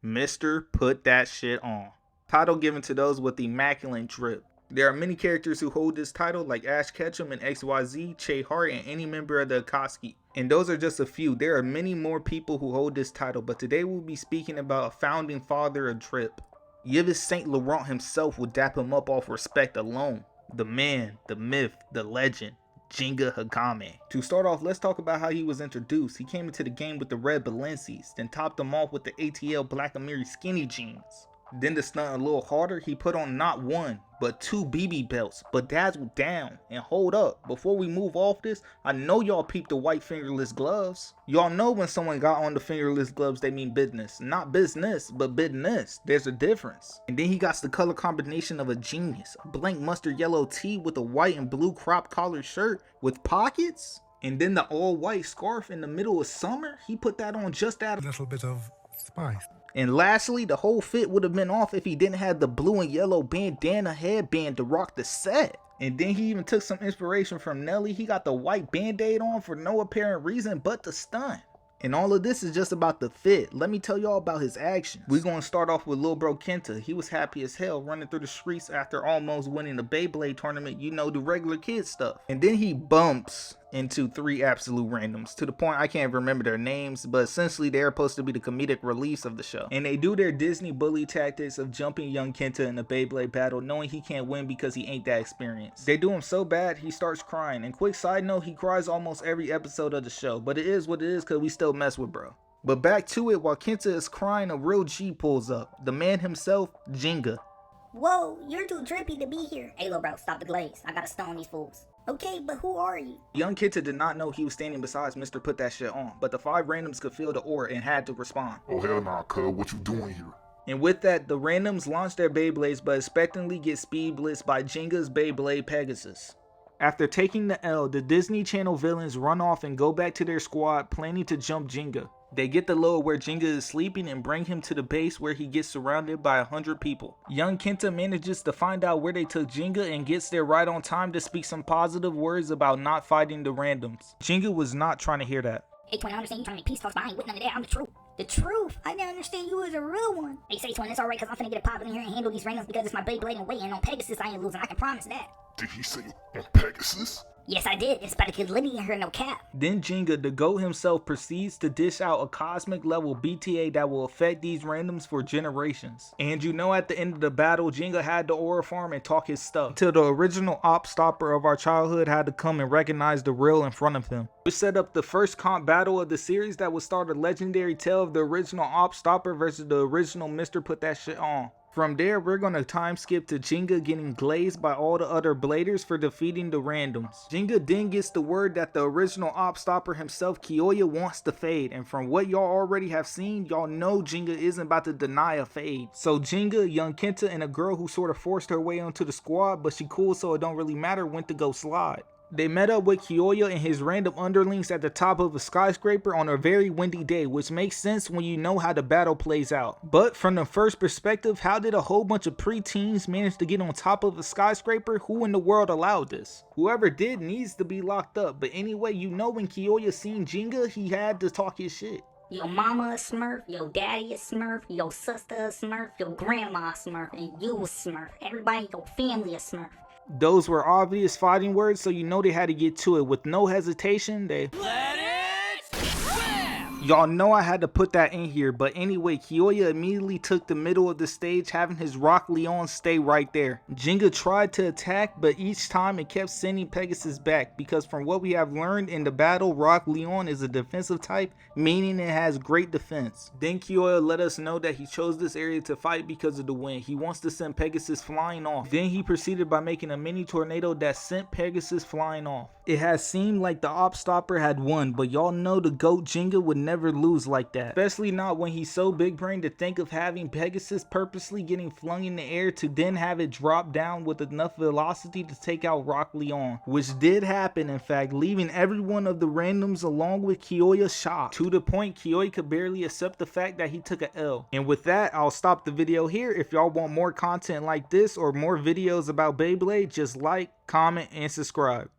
Mr. Put That Shit On. Title given to those with immaculate drip. There are many characters who hold this title like Ash Ketchum and XYZ, Che Hart, and any member of the Akatsuki. And those are just a few. There are many more people who hold this title, but today we'll be speaking about a founding father of drip. Yves Saint Laurent himself would dap him up off respect alone. The man, the myth, the legend, Ginga Hagame. To start off, let's talk about how he was introduced. He came into the game with the red Balenci's, then topped them off with the ATL Black Amiri skinny jeans. Then to stunt a little harder, he put on not one, but two BB belts, bedazzled down. And hold up, before we move off this, I know y'all peeped the white fingerless gloves. Y'all know when someone got on the fingerless gloves, they mean business. Not business, but business. There's a difference. And then he got the color combination of a genius. A blank mustard yellow tee with a white and blue crop collared shirt with pockets. And then the all white scarf in the middle of summer, he put that on just that little bit of spice. And lastly, the whole fit would have been off if he didn't have the blue and yellow bandana headband to rock the set. And then he even took some inspiration from Nelly. He got the white band-aid on for no apparent reason but to stunt. And all of this is just about the fit. Let me tell y'all about his actions. We're going to start off with Lil Bro Kenta. He was happy as hell running through the streets after almost winning the Beyblade tournament, you know, the regular kid stuff. And then he bumps into three absolute randoms, to the point I can't remember their names, but essentially they're supposed to be the comedic reliefs of the show. And they do their Disney bully tactics of jumping young Kenta in a Beyblade battle, knowing he can't win because he ain't that experienced. They do him so bad he starts crying, and quick side note, he cries almost every episode of the show, but it is what it is because we still mess with bro. But back to it, while Kenta is crying, a real G pulls up, the man himself, Ginga. Whoa, you're too drippy to be here. Hey, little bro, stop the glaze. I gotta stone these fools. Okay, but who are you? Young Kenta did not know he was standing beside Mr. Put That Shit On, but the five randoms could feel the aura and had to respond. Oh hell nah, cuz, what you doing here? And with that, the randoms launch their Beyblades but expectantly get speed blitzed by Ginga's Beyblade Pegasus. After taking the L, the Disney Channel villains run off and go back to their squad planning to jump Ginga. They get the load where Ginga is sleeping and bring him to the base where he gets surrounded by 100 people. Young Kenta manages to find out where they took Ginga and gets there right on time to speak some positive words about not fighting the randoms. Ginga was not trying to hear that. Hey, Twin, I understand you trying to make peace talks, but I ain't with none of that. I'm the truth. The truth? I didn't understand you as a real one. Hey, say, Twin, it's alright because I'm finna get it poppin' in here and handle these randoms because it's my Beyblade and waiting on Pegasus. I ain't losing, I can promise that. Did he say on Pegasus? Yes, I did. It's about to get litty in here, no cap. Then Ginga, the GOAT himself, proceeds to dish out a cosmic level BTA that will affect these randoms for generations. And you know, at the end of the battle, Ginga had the aura farm and talk his stuff, till the original op stopper of our childhood had to come and recognize the real in front of him. We set up the first comp battle of the series that would start a legendary tale of the original op stopper versus the original Mr. Put That Shit On. From there, we're going to time skip to Ginga getting glazed by all the other bladers for defeating the randoms. Ginga then gets the word that the original op stopper himself, Kyoya, wants to fade, and from what y'all already have seen, y'all know Ginga isn't about to deny a fade. So Ginga, young Kenta, and a girl who sort of forced her way onto the squad, but she cool so it don't really matter, went to go slide. They met up with Kyoya and his random underlings at the top of a skyscraper on a very windy day, which makes sense when you know how the battle plays out. But from the first perspective, how did a whole bunch of preteens manage to get on top of a skyscraper? Who in the world allowed this? Whoever did needs to be locked up, but anyway, you know when Kyoya seen Ginga, he had to talk his shit. Your mama a Smurf, your daddy a Smurf, your sister a Smurf, your grandma a Smurf, and you a Smurf. Everybody in your family a Smurf. Those were obvious fighting words, so you know they had to get to it. With no hesitation, they let it swim! Y'all know I had to put that in here, but anyway, Kyoya immediately took the middle of the stage, having his Rock Leon stay right there. Ginga tried to attack, but each time it kept sending Pegasus back, because from what we have learned in the battle, Rock Leon is a defensive type, meaning it has great defense. Then Kyoya let us know that he chose this area to fight because of the wind. He wants to send Pegasus flying off. Then he proceeded by making a mini tornado that sent Pegasus flying off. It has seemed like the op stopper had won, but y'all know the GOAT Ginga would never lose like that. Especially not when he's so big brained to think of having Pegasus purposely getting flung in the air to then have it drop down with enough velocity to take out Rock Leon. Which did happen in fact, leaving every one of the randoms along with Kyoya shocked. To the point Kyoya could barely accept the fact that he took a L. And with that, I'll stop the video here. If y'all want more content like this or more videos about Beyblade, just like, comment, and subscribe.